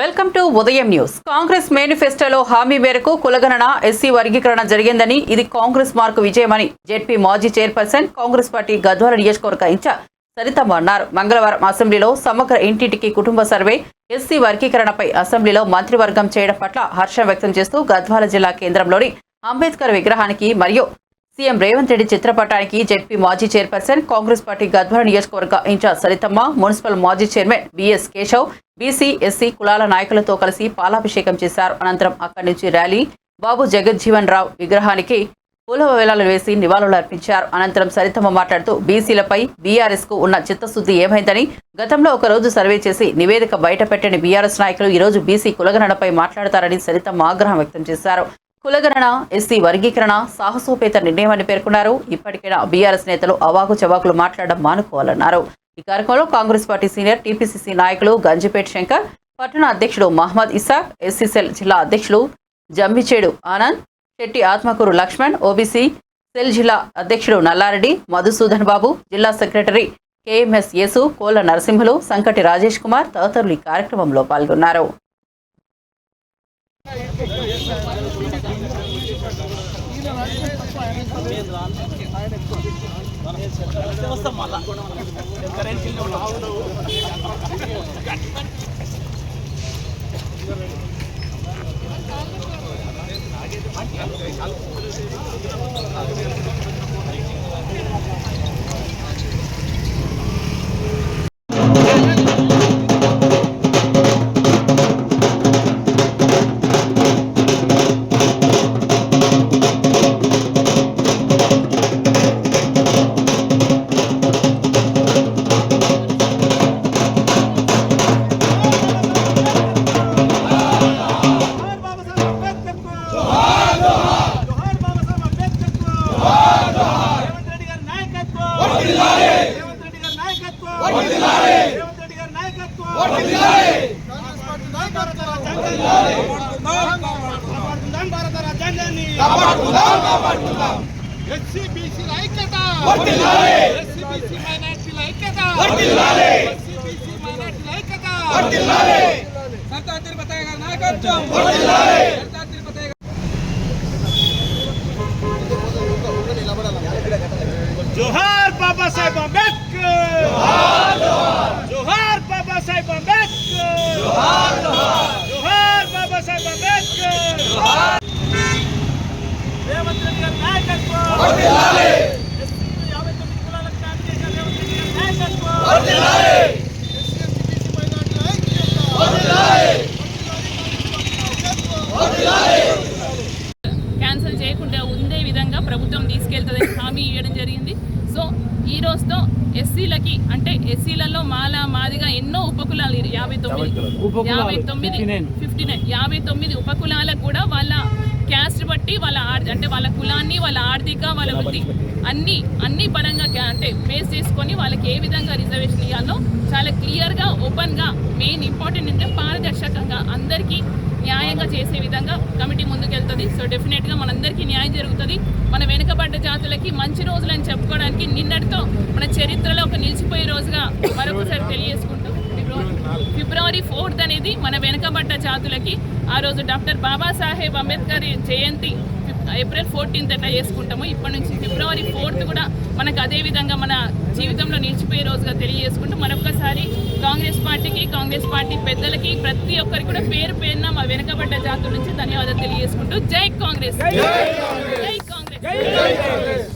Welcome to ఉదయం news. Congress మేనిఫెస్టోలో హామీ మేరకు కులగణన ఎస్సీ వర్గీకరణ జరిగిందని, ఇది కాంగ్రెస్ మార్కు విజయమని జెడ్పీ మాజీ చైర్పర్సన్, కాంగ్రెస్ పార్టీ గద్వాల నియోజకవర్గ ఇన్ఛార్జ్ సరితమ్మ అన్నారు. మంగళవారం అసెంబ్లీలో సమగ్ర ఇంటింటికి కుటుంబ సర్వే, ఎస్సీ వర్గీకరణపై అసెంబ్లీలో మంత్రివర్గం చేయడం పట్ల హర్షం వ్యక్తం చేస్తూ గద్వాల జిల్లా కేంద్రంలోని అంబేద్కర్ విగ్రహానికి మరియు సీఎం రేవంత్ రెడ్డి చిత్రపటానికి జెడ్పీ మాజీ చైర్పర్సన్, కాంగ్రెస్ పార్టీ గద్వాల నియోజకవర్గ ఇన్ఛార్జ్ సరితమ్మ, మున్సిపల్ మాజీ chairman BS Keshav, BC, SC కులాల నాయకులతో కలిసి పాలాభిషేకం చేశారు. అనంతరం అక్కడి నుంచి ర్యాలీ, బాబు జగజ్జీవన్ రావు విగ్రహానికి పూలవేలాలు వేసి నివాళులర్పించారు. అనంతరం సరితమ్మ మాట్లాడుతూ బీసీలపై బీఆర్ఎస్ కు ఉన్న చిత్తశుద్ధి ఏమైందని, గతంలో ఒక రోజు సర్వే చేసి నివేదిక బయటపెట్టని బీఆర్ఎస్ నాయకులు ఈరోజు బీసీ కులగణనపై మాట్లాడతారని సరితమ్మ ఆగ్రహం వ్యక్తం చేశారు. కులగణన, ఎస్సీ వర్గీకరణ సాహసోపేత నిర్ణయమని పేర్కొన్నారు. ఇప్పటికైనా బీఆర్ఎస్ నేతలు అవాకు చవాకులు మాట్లాడడం మానుకోవాలన్నారు. ఈ కార్యక్రమంలో కాంగ్రెస్ పార్టీ సీనియర్ టీపీసీసీ నాయకులు గంజిపేట్ శంకర్, పట్టణ అధ్యక్షుడు మహమ్మద్ ఇసాక్, ఎస్సీసెల్ జిల్లా అధ్యక్షులు జమ్మిచేడు ఆనంద్, శెట్టి ఆత్మకూరు లక్ష్మణ్, ఓబీసీ సెల్ జిల్లా అధ్యక్షుడు నల్లారెడ్డి, మధుసూదన్ బాబు, జిల్లా సెక్రటరీ కేఎంఎస్ యేసు, కోళ్ల నరసింహులు, సంకటి రాజేష్ కుమార్ తదితరులు ఈ కార్యక్రమంలో పాల్గొన్నారు. जोहार बाबा साहेब अंबेडकर, जोहार बाबा साहेब अंबेडकर, जोहार बाबा साहेब अंबेडकर, रेवंत रेड्डी गाరి నాయకత్వం వర్ధిల్లాలి, ఎస్సీ 59 కులాల క్రాంతి రేవంత్ రెడ్డి గారి నాయకత్వం వర్ధిల్లాలి, ఎస్సీ మైనారిటీ ఐక్యత వర్ధిల్లాలి, వర్ధిల్లాలి. క్యాన్సిల్ చేయకుండా ఉండే విధంగా ప్రభుత్వం తీసుకెళ్తుందని హామీ ఇవ్వడం జరిగింది. సో ఈ రోజుతో ఎస్సీలకి, అంటే ఎస్సీలలో మాదిగా ఎన్నో ఉపకులాలు 59 ఉపకులాలకు కూడా వాళ్ళ క్యాస్ట్ బట్టి వాళ్ళ కులాన్ని, వాళ్ళ ఆర్థిక, వాళ్ళ వృత్తి అన్ని పరంగా అంటే బేస్ చేసుకొని వాళ్ళకి ఏ విధంగా రిజర్వేషన్ ఇవ్వాలో చాలా క్లియర్గా, ఓపెన్గా, మెయిన్ ఇంపార్టెంట్ అంటే పారదర్శకంగా అందరికీ న్యాయంగా చేసే విధంగా కమిటీ ముందుకెళ్తుంది. సో డెఫినెట్గా మనందరికీ న్యాయం జరుగుతుంది. మన వెనుకబడ్డ జాతులకి మంచి రోజులని చెప్పుకోవడానికి నిన్నటితో మన చరిత్రలో ఒక నిలిచిపోయే రోజుగా మరొకసారి తెలియజేసుకుంటూ, ఫిబ్రవరి 4th అనేది మన వెనుకబడ్డ జాతులకి ఆ రోజు డాక్టర్ బాబాసాహెబ్ అంబేద్కర్ జయంతి ఏప్రిల్ 14th ఎట్లా చేసుకుంటాము, ఇప్పటి నుంచి ఫిబ్రవరి 4th కూడా మనకు అదే విధంగా మన జీవితంలో నిలిచిపోయే రోజుగా తెలియజేసుకుంటూ మరొకసారి కాంగ్రెస్ పార్టీకి, కాంగ్రెస్ పార్టీ పెద్దలకి, ప్రతి ఒక్కరికి కూడా పేరున మా వెనుకబడ్డ జాతుల నుంచి ధన్యవాదాలు తెలియజేసుకుంటూ జై కాంగ్రెస్, జై కాంగ్రెస్.